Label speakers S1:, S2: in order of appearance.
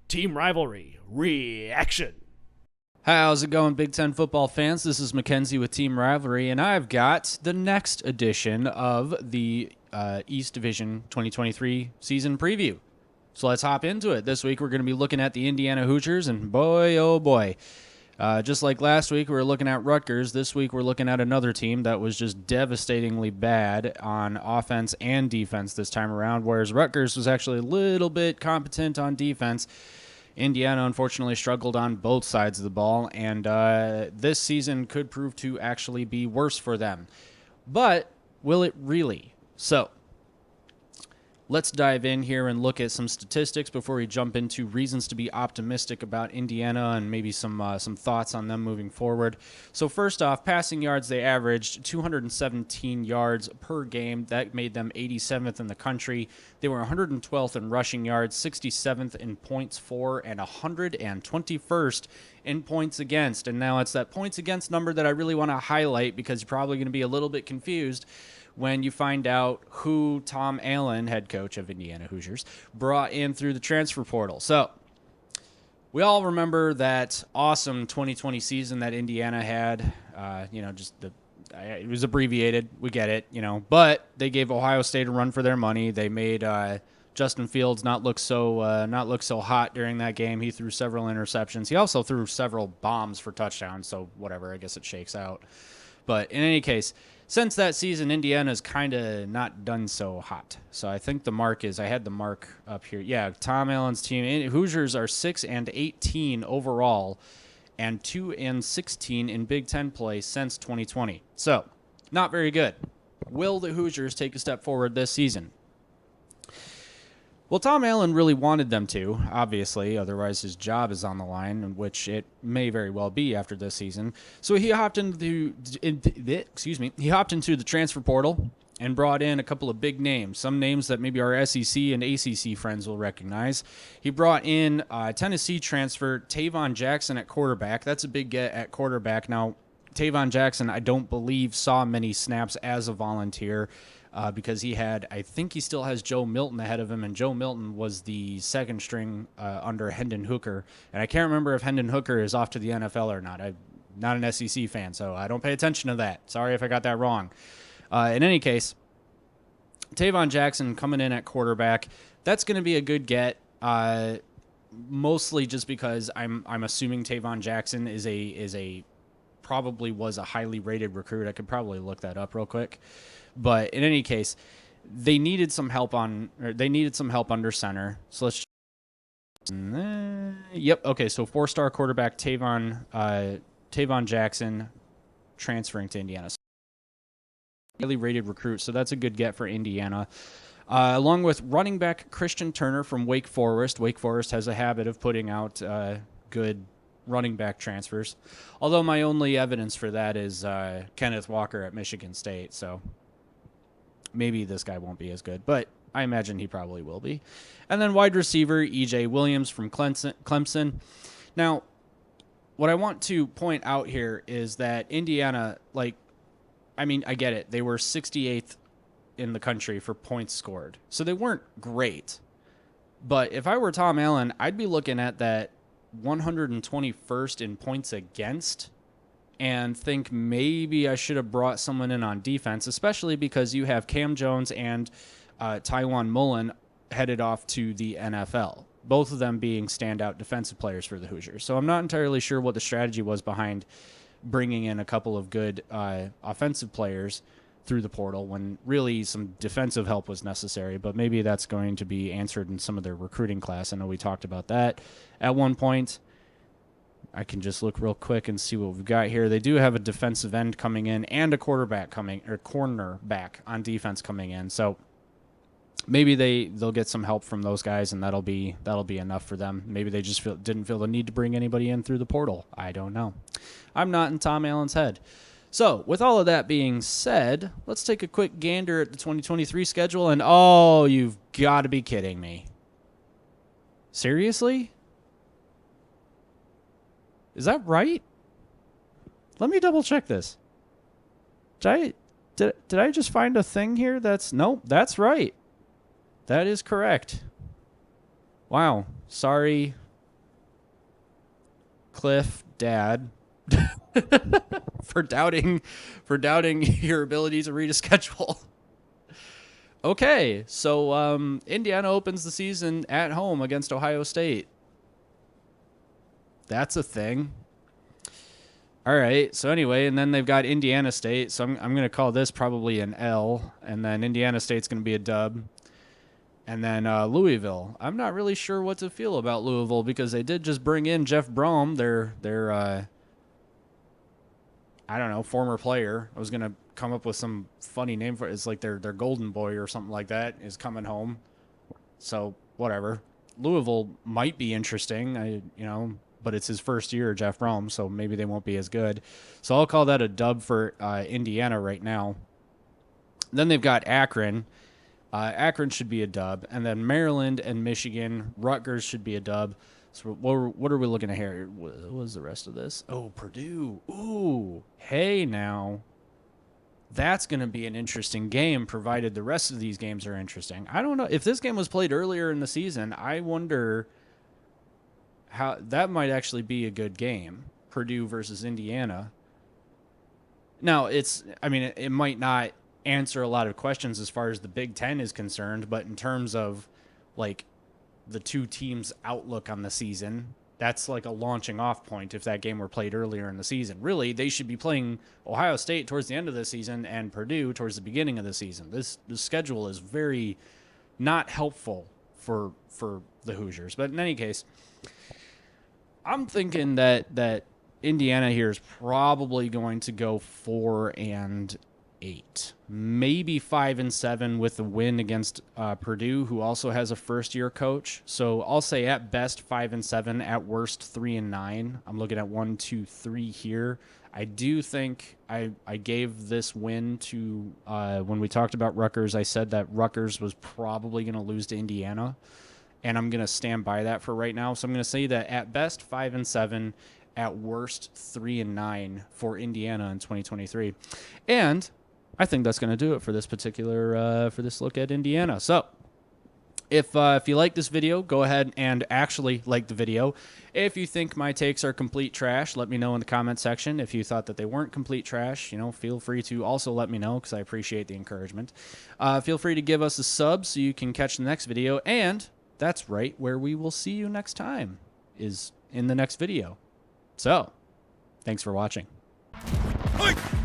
S1: Team Rivalry Reaction.
S2: How's it going, Big Ten football fans? This is Mackenzie with Team Rivalry, and I've got the next edition of the East Division 2023 season preview. So let's hop into it. This week we're going to be looking at the Indiana Hoosiers, and boy, oh boy. Just like last week we were looking at Rutgers, this week we're looking at another team that was just devastatingly bad on offense and defense this time around, whereas Rutgers was actually a little bit competent on defense. Indiana, unfortunately, struggled on both sides of the ball, and this season could prove to actually be worse for them. But will it really? So let's dive in here and look at some statistics before we jump into reasons to be optimistic about Indiana and maybe some thoughts on them moving forward. So first off, passing yards, they averaged 217 yards per game. That made them 87th in the country. They were 112th in rushing yards, 67th in points for, and 121st in points against. And now it's that points against number that I really want to highlight because you're probably going to be a little bit confused when you find out who Tom Allen, head coach of Indiana Hoosiers, brought in through the transfer portal. So we all remember that awesome 2020 season that Indiana had. It was abbreviated. We get it, but they gave Ohio State a run for their money. They made Justin Fields not look so hot during that game. He threw several interceptions. He also threw several bombs for touchdowns. So whatever, I guess it shakes out. But in any case, since that season, Indiana's kind of not done so hot. So I think the mark is, I had the mark up here. Yeah, Tom Allen's team, Hoosiers are 6-18 overall and 2-16 in Big Ten play since 2020. So not very good. Will the Hoosiers take a step forward this season? Well, Tom Allen really wanted them to, obviously, otherwise his job is on the line, which it may very well be after this season. So he hopped into the transfer portal and brought in a couple of big names, some names that maybe our SEC and ACC friends will recognize. He brought in Tennessee transfer Tavon Jackson at quarterback. That's a big get at quarterback. Now, Tavon Jackson, I don't believe, saw many snaps as a volunteer. Because I think he still has Joe Milton ahead of him, and Joe Milton was the second string under Hendon Hooker. And I can't remember if Hendon Hooker is off to the NFL or not. I'm not an SEC fan, so I don't pay attention to that. Sorry if I got that wrong. In any case, Tavon Jackson coming in at quarterback, that's going to be a good get, mostly just because I'm assuming Tavon Jackson probably was a highly rated recruit. I could probably look that up real quick. But in any case, they needed some help under center. So let's. Yep. Okay. So 4-star quarterback Tavon Jackson transferring to Indiana. Highly rated recruit. So that's a good get for Indiana. Along with running back Christian Turner from Wake Forest. Wake Forest has a habit of putting out good running back transfers. Although my only evidence for that is Kenneth Walker at Michigan State. So maybe this guy won't be as good, but I imagine he probably will be. And then wide receiver E.J. Williams from Clemson. Now, what I want to point out here is that Indiana, I get it. They were 68th in the country for points scored. So they weren't great. But if I were Tom Allen, I'd be looking at that 121st in points against and think maybe I should have brought someone in on defense, especially because you have Cam Jones and Tywan Mullen headed off to the NFL, both of them being standout defensive players for the Hoosiers. So I'm not entirely sure what the strategy was behind bringing in a couple of good offensive players through the portal when really some defensive help was necessary, but maybe that's going to be answered in some of their recruiting class. I know we talked about that at one point. I can just look real quick and see what we've got here. They do have a defensive end coming in and a cornerback on defense coming in. So maybe they'll get some help from those guys, and that'll be enough for them. Maybe they just didn't feel the need to bring anybody in through the portal. I don't know. I'm not in Tom Allen's head. So with all of that being said, let's take a quick gander at the 2023 schedule. And you've got to be kidding me. Seriously? Is that right? Let me double check this. Did I just find a thing here nope, that's right. That is correct. Wow. Sorry Cliff, Dad, for doubting your ability to read a schedule. Okay, so Indiana opens the season at home against Ohio State. That's a thing. All right, so anyway, and then they've got Indiana State, so I'm going to call this probably an L, and then Indiana State's going to be a dub. And then Louisville. I'm not really sure what to feel about Louisville because they did just bring in Jeff Brom, their I don't know, former player. I was going to come up with some funny name for it. It's like their golden boy or something like that is coming home. So, whatever. Louisville might be interesting, but it's his first year, Jeff Brom, so maybe they won't be as good. So I'll call that a dub for Indiana right now. Then they've got Akron. Akron should be a dub. And then Maryland and Michigan. Rutgers should be a dub. So what are we looking at here? What was the rest of this? Oh, Purdue. Ooh. Hey, now. That's going to be an interesting game, provided the rest of these games are interesting. I don't know. If this game was played earlier in the season, I wonder how that might actually be a good game. Purdue versus Indiana. Now, it might not answer a lot of questions as far as the Big Ten is concerned, but in terms of like the two teams' outlook on the season, that's like a launching off point if that game were played earlier in the season. Really, they should be playing Ohio State towards the end of the season and Purdue towards the beginning of the season. The schedule is very not helpful for the Hoosiers. But in any case, I'm thinking that Indiana here is probably going to go 4-8, maybe 5-7 with a win against Purdue, who also has a first-year coach. So I'll say at best 5-7, at worst 3-9. I'm looking at 1, 2, 3 here. I do think I gave this win to when we talked about Rutgers. I said that Rutgers was probably going to lose to Indiana, and I'm going to stand by that for right now. So I'm going to say that at best 5-7. At worst, 3-9 for Indiana in 2023. And I think that's going to do it for this particular, for this look at Indiana. So if you like this video, go ahead and actually like the video. If you think my takes are complete trash, let me know in the comment section. If you thought that they weren't complete trash, feel free to also let me know because I appreciate the encouragement. Feel free to give us a sub so you can catch the next video. And that's right where we will see you next time, is in the next video. So, thanks for watching.
S3: Hey!